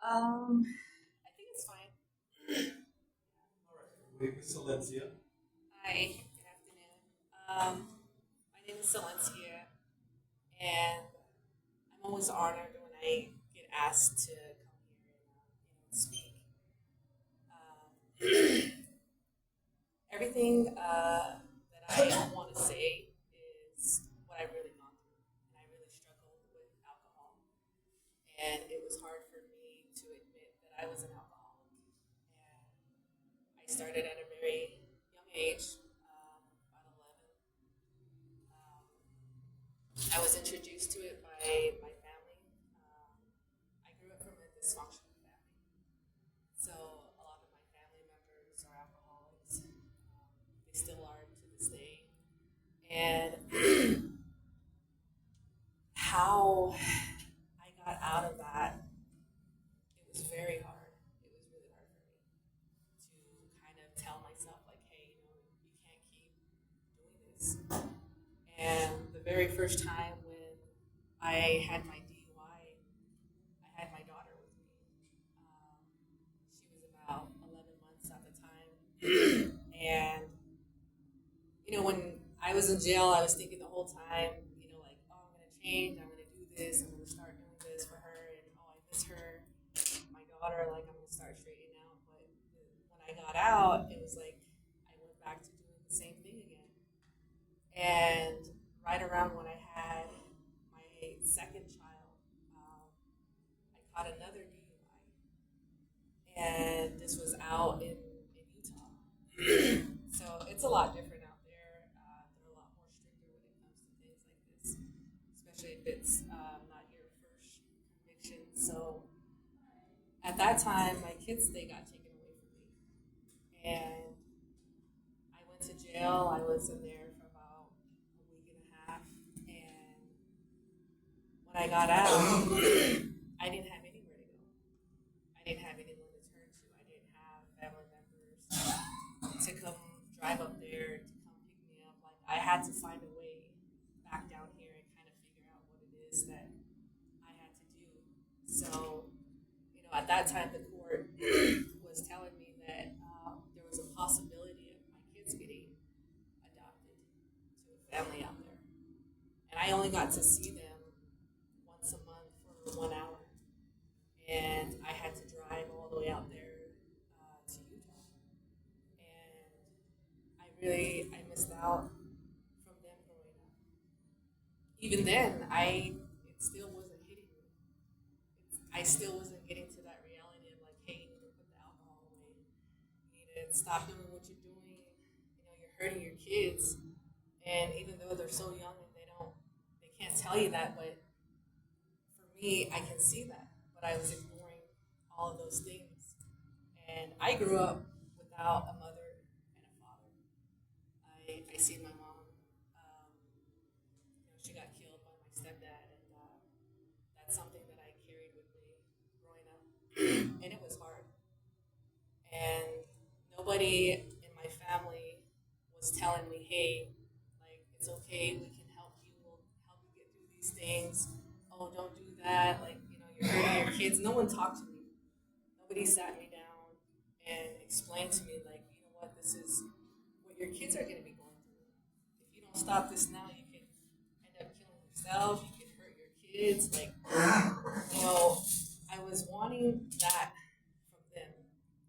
I think it's fine. All right. Wait, Miss Valencia. Hi, good afternoon. My name is Silencia, and I'm always honored when I get asked to come here and speak. Everything that I want to say is what I've really gone through, and I really struggled with alcohol, and it was hard for me to admit that I was an alcoholic. And I started at a very young age, about 11. I was introduced to it by my family. I grew up from a dysfunctional family, so a lot of my family members are alcoholics. They still are to this day. And how I got out of that, it was very hard. It was really hard for me to kind of tell myself, like, hey, you can't keep doing this. And the very first time when I had my DUI, I had my daughter with me. She was about 11 months at the time. And, when I was in jail, I was thinking the whole time, like, oh, I'm going to change. I'm going to do this. I'm going to start doing this for her. And, oh, I miss her. My daughter, like, I'm going to start straightening out. But when I got out, it was like I went back to doing the same thing again. And right around when I had my second child, I caught another DUI, and this was out in Utah. So it's a lot different out there. They're a lot more stricter when it comes to things like this, especially if it's not your first conviction. So at that time, my kids they got taken away from me, and I went to jail. I was in there for about a week and a half, and when I got out, I didn't have anywhere to go. I didn't have anyone to turn to. I didn't have family members to come drive up there to come pick me up. Like I had to find a way back down here and kind of figure out what it is that I had to do. So, at that time, the court was telling me that there was a possibility of my kids getting adopted to a family out there, and I only got to see them once a month for 1 hour, and I had to drive all the way out there to Utah, and I missed out from them growing up. Even then, it still wasn't hitting me. I still wasn't getting to that reality of like, hey, you need to put the alcohol away. You need to stop doing what you're doing. You're hurting your kids, and even though they're so young and they can't tell you that, but for me, I can see that. But I was ignoring all of those things, and I grew up without a mother and a father. I see my mom. She got killed by my stepdad, and that's something that I carried with me growing up, and it was hard. And nobody in my family was telling me, "Hey, like it's okay. We can help you. We'll help you get through these things. Oh, don't do that. Like you're hurting your kids." No one talked to me. Nobody sat me down and explained to me, like, what, this is what your kids are going to be going through. If you don't stop this now, you can end up killing yourself. You can hurt your kids. Like, I was wanting that from them,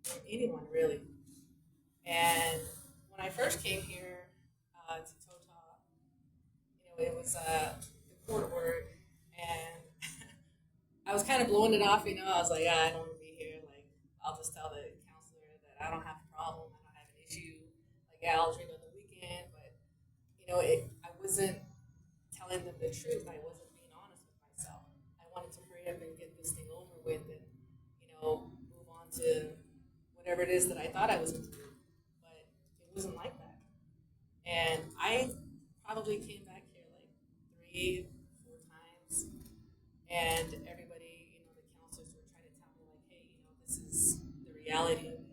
from anyone really. And when I first came here to Totah, it was the court order, and I was kind of blowing it off. I was like, I don't want to be here. Like, I'll just tell the counselor that I don't have a problem. I don't have an issue. Like, yeah, I'll drink on the weekend, but I wasn't telling them the truth. I wasn't being honest with myself. I wanted to hurry up and get this thing over with, and move on to whatever it is that I thought I was going to do. But it wasn't like that. And I probably came back here like 3, 4 times, and everybody, the counselors were trying to tell me like, hey, this is the reality of it.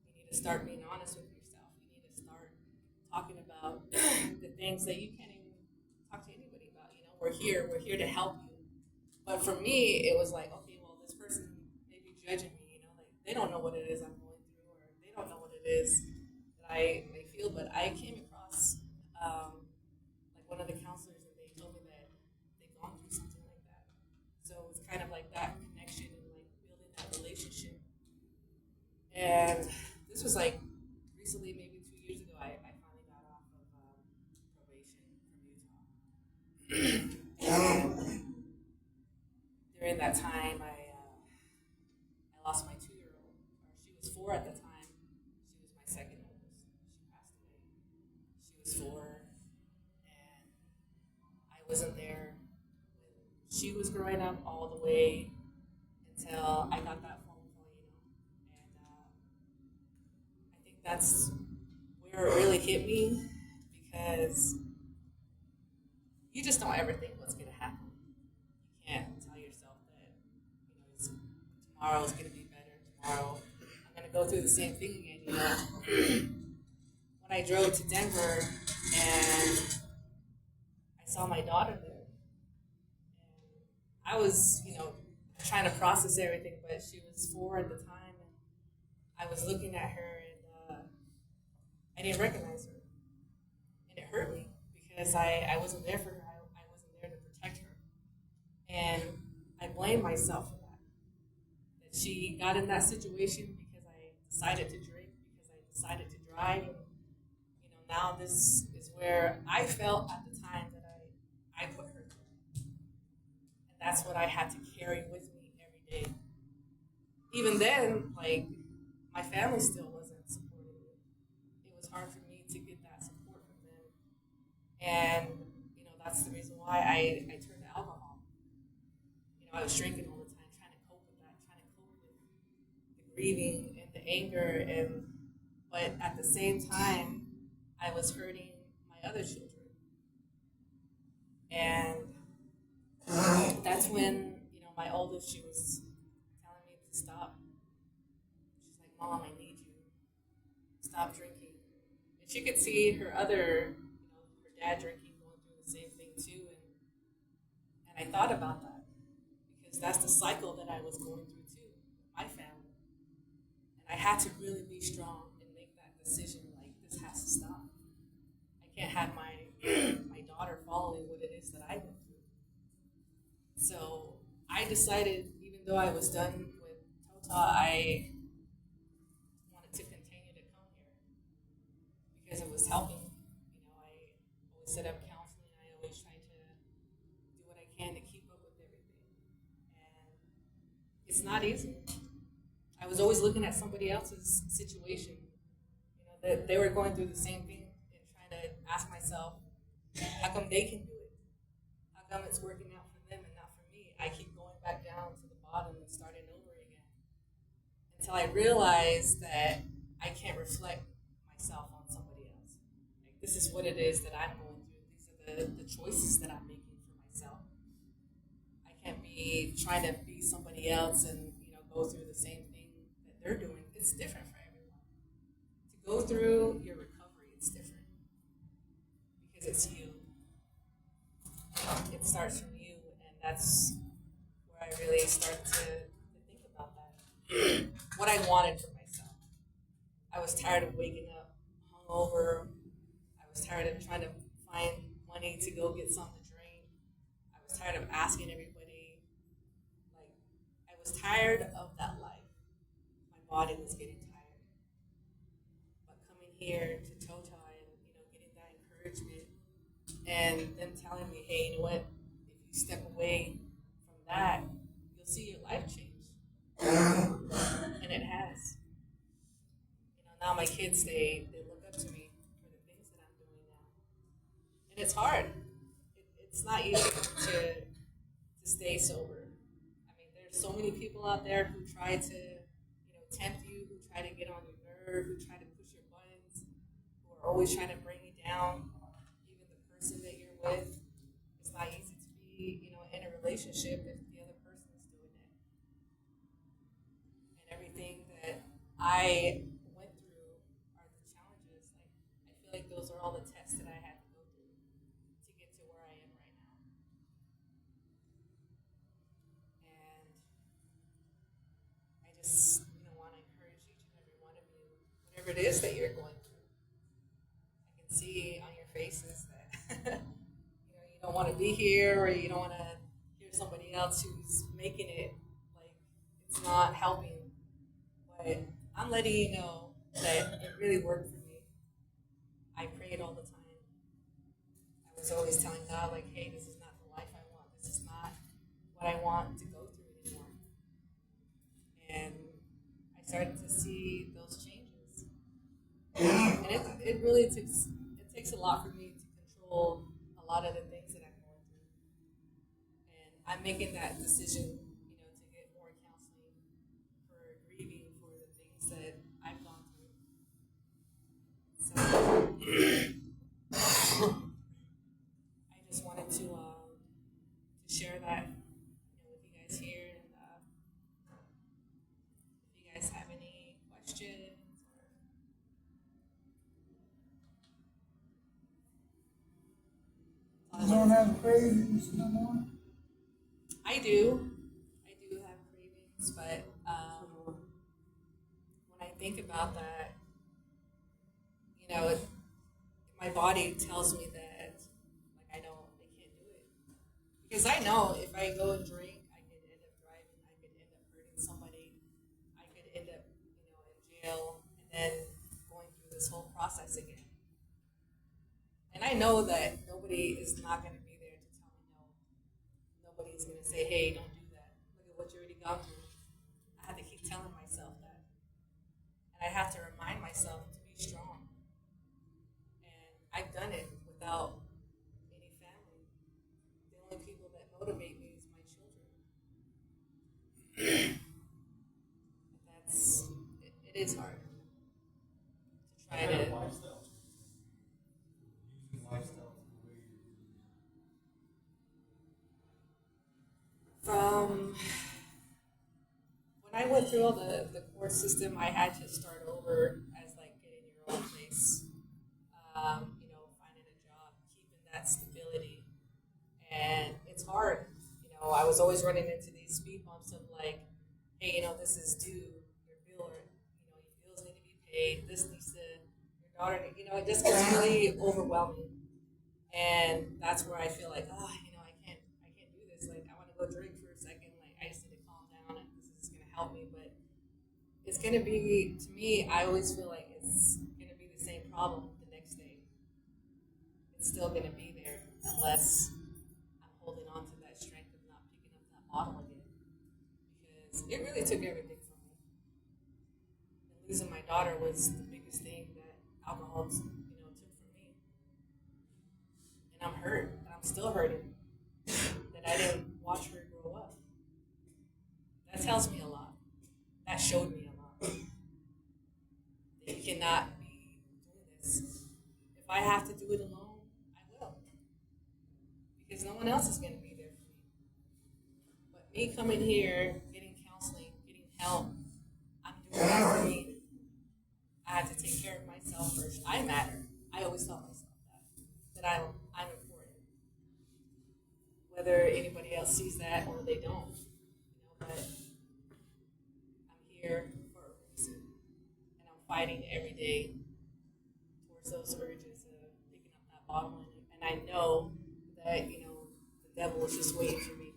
You need to start being honest with yourself. You need to start talking about the things that you can't even talk to anybody about. We're here to help you. But for me, it was like, okay, well, this person maybe don't know what it is I'm going through, or they don't know what it is that I may feel. But I came across like one of the counselors, and they told me that they've gone through something like that. So it's kind of like that connection and like building that relationship. And this was like recently, maybe 2 years ago, I finally got off of probation from Utah. And during that time, I lost my 2-year-old. Or she was 4 at the time. She was my second oldest. She passed away. She was 4, and I wasn't there when she was growing up all the way until I got that phone call, And I think that's where it really hit me because you just don't ever think what's going to happen. You can't tell yourself that tomorrow's going to be better. Tomorrow I'm going to go through the same thing again. When I drove to Denver and I saw my daughter there, and I was trying to process everything, but she was 4 at the time, and I was looking at her, and I didn't recognize her, and it hurt me because I wasn't there for her. I wasn't there to protect her, and I blame myself for that. That she got in that situation because I decided to drink, because I decided to drive, and now this is where I felt at the time that I put her through, and that's what I had to carry with me every day. Even then, like my family still wasn't supporting me. It was hard for me to get that support from them, and that's the reason why I turned to alcohol. I was drinking all the time, trying to cope with that, trying to cope with the grieving and the anger, and but at the same time, I was hurting my other children, and that's when my oldest, she was telling me to stop. She's like, "Mom, I need you. Stop drinking." And she could see her other, her dad drinking, going through the same thing too, and I thought about that because that's the cycle that I was going through too, with my family, and I had to really be strong and make that decision. Like this has to stop. I can't have my daughter following what it is that I went through. So I decided, even though I was done with Totah, I wanted to continue to come here because it was helping. I always set up counseling. I always try to do what I can to keep up with everything, and it's not easy. I was always looking at somebody else's situation, that they were going through the same thing, and trying to ask myself, how come they can do it? How come it's working out for them and not for me? I keep going back down to the bottom and starting over again until I realized that I can't reflect myself on somebody else. Like this is what it is that I'm going through. These are the choices that I'm making for myself. I can't be trying to be somebody else and go through the same thing that they're doing. It's different for everyone. To go through your recovery, it's different because it's you. It starts from you, and that's where I really started to think about that. What I wanted for myself. I was tired of waking up hungover. I was tired of trying to find money to go get something to drink. I was tired of asking everybody. Like, I was tired of that life. My body was getting tired. But coming here to Totah and getting that encouragement and them telling me, hey, you know what? If you step away from that, you'll see your life change. And it has. Now my kids, they look up to me for the things that I'm doing now. And it's hard. It's not easy to stay sober. I mean, there's so many people out there who try to, tempt you, who try to get on your nerve, who try to push your buttons, who are always trying to bring you down. Even the person that you're with, it's not easy to be, in a relationship if the other person is doing it. And everything that I went through are the challenges. Like I feel like those are all the tests that I had to go through to get to where I am right now. And I just, want to whatever it is that you're going through. I can see on your faces that you don't want to be here, or you don't want to hear somebody else who's making it like it's not helping. But I'm letting you know that it really worked for me. I prayed all the time. I was always telling God, like, hey, this is not the life I want. This is not what I want to go through anymore. And I started to see those changes. And it really takes a lot for me to control a lot of the things that I'm going through. And I'm making that decision, to get more counseling for grieving for the things that I've gone through. So I just wanted to share that with you guys here, and if you guys have any questions You don't have cravings no more? I do. I do have cravings, but when I think about that, it, my body tells me that like I can't do it because I know if I go and drink, I could end up driving, I could end up hurting somebody, I could end up in jail, and then going through this whole process again. And I know that nobody is not going to be there to tell me no. Nobody's going to say, hey, don't do that. Look at what you already gone through. I have to keep telling myself that. And I have to remind myself to be strong. And I've done it without any family. The only people that motivate me is my children. It is hard to try to. Lifestyle. Using lifestyle to the way you're From when I went through all the court system, I had to start over as like getting your own place, finding a job, keeping that stability, and it's hard. I was always running into these speed bumps of like, hey, this is due, your bill, or your bills need to be paid. This needs to, your daughter, it just gets really overwhelming, and that's where I feel like, I can't do this. Like, I want to go drink for a second. Like, I just need to calm down, and this is gonna help me. But it's gonna be, to me, I always feel like it's gonna be the same problem the next day. It's still gonna be there unless I'm holding on to that strength of not picking up that bottle again. Because it really took everything from me. And losing my daughter was the biggest thing that alcohol, took from me. And I'm hurt, and I'm still hurting that I didn't watch her grow up. That tells me a lot. That showed me a lot. That you cannot be doing this. If I have to do it alone, I will. Because no one else is going to be there for me. But me coming here, getting counseling, getting help, I'm doing that for me. I have to take care of myself first. I matter. I always tell myself that I'm important. Whether anybody else sees that or they don't, but I'm here for a reason, and I'm fighting every day towards those urges of picking up that bottle, and I know that the devil is just waiting for me.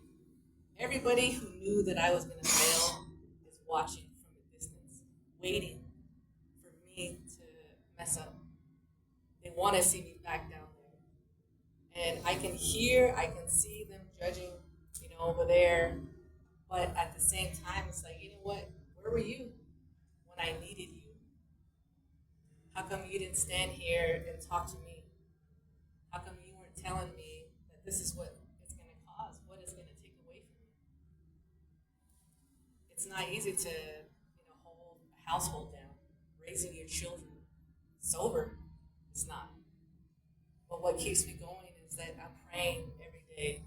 Everybody who knew that I was going to fail is watching from a distance, waiting for me to mess up. They want to see me back down there. And I can see them judging, over there. But at the same time, it's like, you know what? Where were you when I needed you? How come you didn't stand here and talk to me? How come you weren't telling me that this is what it's going to cause? What it's going to take away from me? It's not easy to, hold a household down, raising your children sober. It's not. But what keeps me going is that I'm praying every day.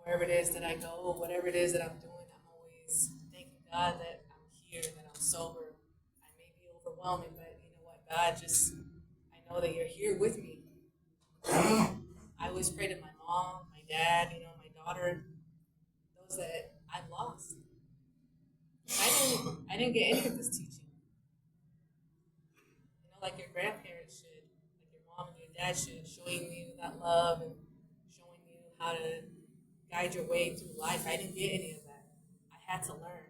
Wherever it is that I go, whatever it is that I'm doing, I'm always thanking God that I'm here, that I'm sober. I may be overwhelming, but you know what, God, I know that you're here with me. I always pray to my mom, my dad, my daughter, those that I've lost. I didn't get any of this teaching. dad showing you that love and showing you how to guide your way through life. I didn't get any of that. I had to learn.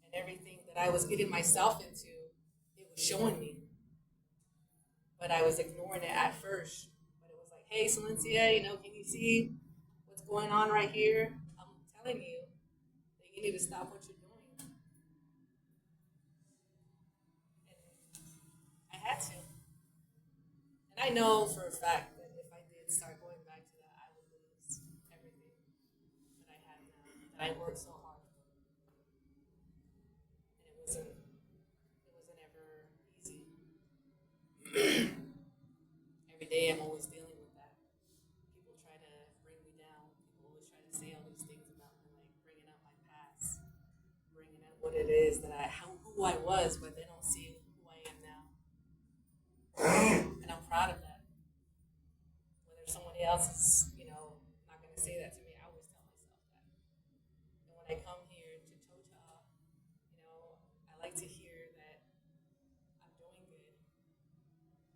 And everything that I was getting myself into, it was showing me. But I was ignoring it at first. But it was like, hey, Celencia, can you see what's going on right here? I'm telling you that you need to stop what you're doing. And I had to. And I know for a fact that if I did start going back to that, I would lose everything that I have now, that I worked so hard for. And it wasn't ever easy. Every day I'm always dealing with that. People try to bring me down. People always try to say all these things about me, like bringing up my past, bringing up what it is that who I was, but they don't see who I am now. And I'm proud of that. Whether somebody else is, not going to say that to me, I always tell myself that. And when I come here to Totah, I like to hear that I'm doing good,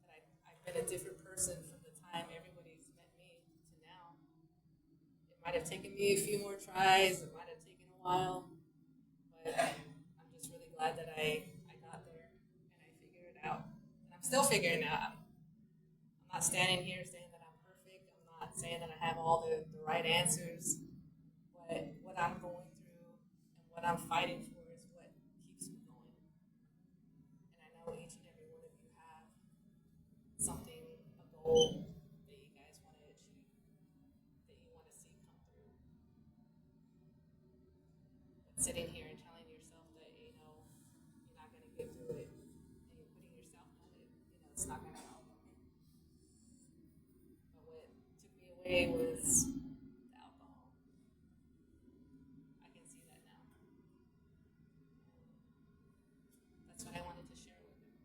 that I've been a different person from the time everybody's met me to now. It might have taken me a few more tries, it might have taken a while, but I'm just really glad that I got there and I figured it out. And I'm still figuring it out. I'm not standing here saying that I'm perfect. I'm not saying that I have all the right answers. But what I'm going through and what I'm fighting for is what keeps me going. And I know each and every one of you have something, a goal that you guys want to achieve, that you want to see come through. But sitting here and telling yourself that, you're not going to get through it and you're putting yourself on it, it's not going to help. But what took me away was the alcohol. I can see that now. That's what I wanted to share with you.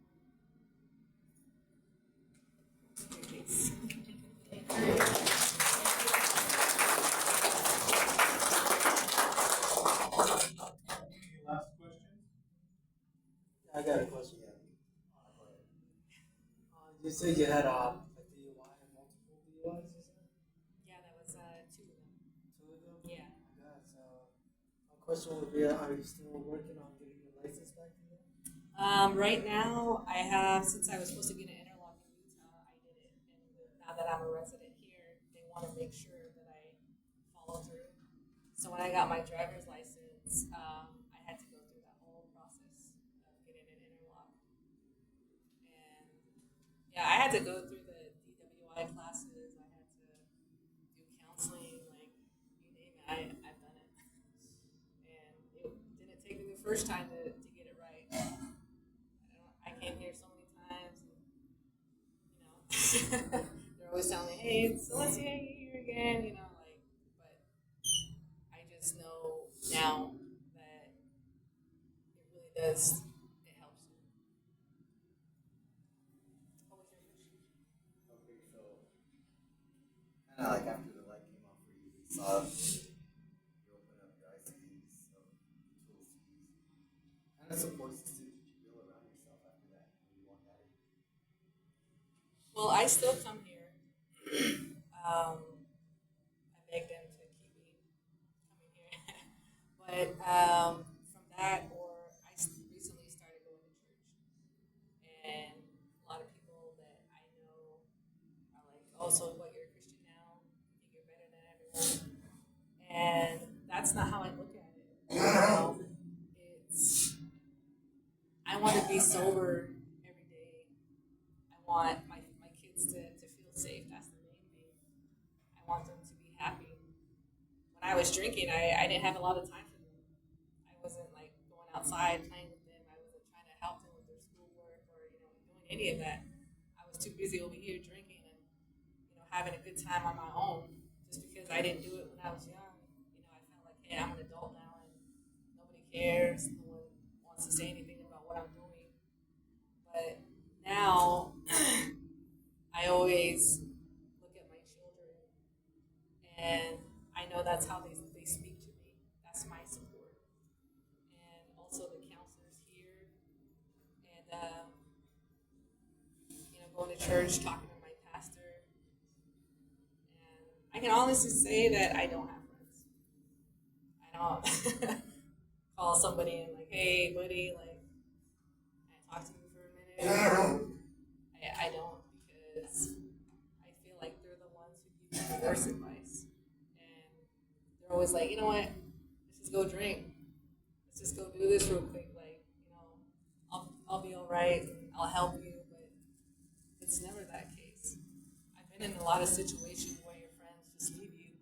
Thanks. Any last questions? I got a question. Yeah. You said you had a DUI and multiple DUIs, you said? Yeah, that was two of them. Two of them? Yeah. Oh my God. So, my question would be, are you still working on getting your license back in there? Right now, I have, since I was supposed to get an interlock in Utah, I did it. And now that I'm a resident here, they want to make sure that I follow through. So when I got my driver's license, I had to go through that whole process of getting an interlock. And yeah, I had to go through the DWI classes. I had to do counseling, like you name it. I've done it. And it didn't take me the first time to get it right. I came here so many times, and they're always telling me, "Hey, so let's see you here again," But I just know now that it really does. It helps you. What was your question? Okay, so kind of like after the light came on for you, you saw you open up your ICDs, so tools to use. What kind of support system did you build around yourself after that when you walked out of here? Well, I still come here. I beg them to keep me coming here, but from that, or recently started going to church, and a lot of people that I know are like, "Oh, so what? You're a Christian now? You think you're better than everyone?" And that's not how I look at it. It's I want to be sober every day. I want my kids to feel safe. That's the main thing. I want them to be happy. When I was drinking, I didn't have a lot of time for them. I wasn't like going outside playing with them. I wasn't trying to help them with their schoolwork or doing any of that. I was too busy over here drinking and having a good time on my own. Just because I didn't do it when I was young, I felt like, hey, I'm an adult now and nobody cares. No one wants to say anything about what I'm doing. But now I always look at my children and I know that's how they speak to me. That's my support. And also the counselors here and, going to church, talking to my pastor can honestly say that I don't have friends. I don't call somebody and like, hey, buddy, like, can I talk to you for a minute? I don't because I feel like they're the ones who give you the worst advice. And they're always like, you know what? Let's just go drink. Let's just go do this real quick. Like, I'll be all right. I'll help you. But it's never that case. I've been in a lot of situations where your friends just leave you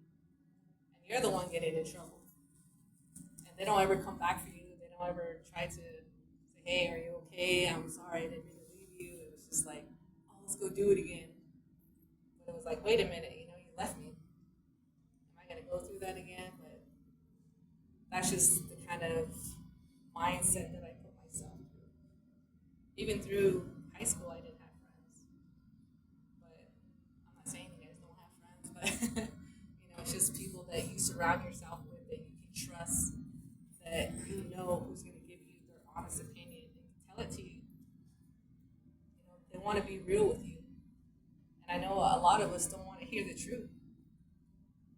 and you're the one getting in trouble. And they don't ever come back for you. They don't ever try to say, hey, are you okay? I'm sorry, I didn't mean to leave you. It was just like, oh, let's go do it again. But it was like, wait a minute, you left me. Am I going to go through that again? But that's just the kind of mindset that I put myself through. Even through high school, I didn't have friends. But I'm not saying you guys don't have friends, but it's just people that you surround yourself with that you can trust, that you know who's going to give you their honest opinion and tell it to you. They want to be real with you. And I know a lot of us don't want to hear the truth.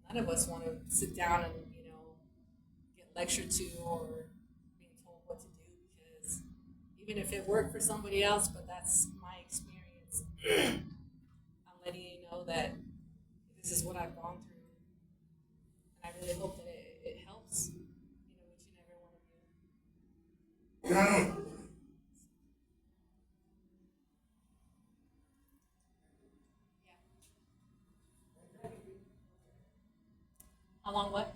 None of us want to sit down and, get lectured to or being told what to do because even if it worked for somebody else, but that's my experience, I'm letting you know that this is what I've gone through. And I really hope that it helps, each and every one of you. Yeah. How long what?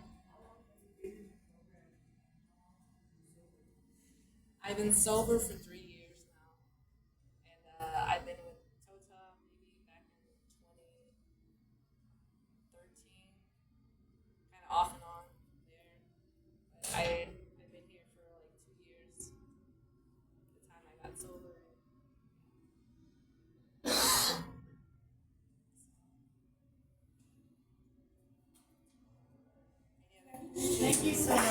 I've been sober for 3 years now, and I've been with Totah maybe back in 2013, kind of off and on there. But I've been here for like 2 years. The time I got sober. Thank you so much.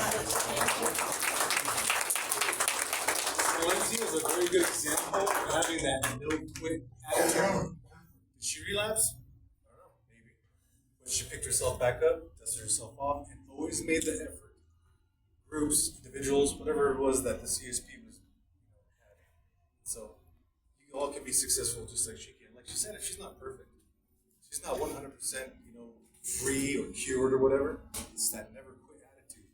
Lindsay is a very good example of having that no quit attitude. Did she relapse? I don't know, maybe. But she picked herself back up, dusted herself off, and always made the effort. Groups, individuals, whatever it was that the CSP was having. So you all can be successful just like she can. Like she said, if she's not perfect, she's not 100%, free or cured or whatever. It's that never quit attitude.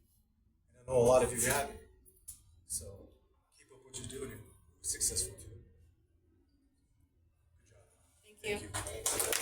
And I know a lot of you have it. So keep up what you're doing and be successful too. Good job. Thank you. Thank you.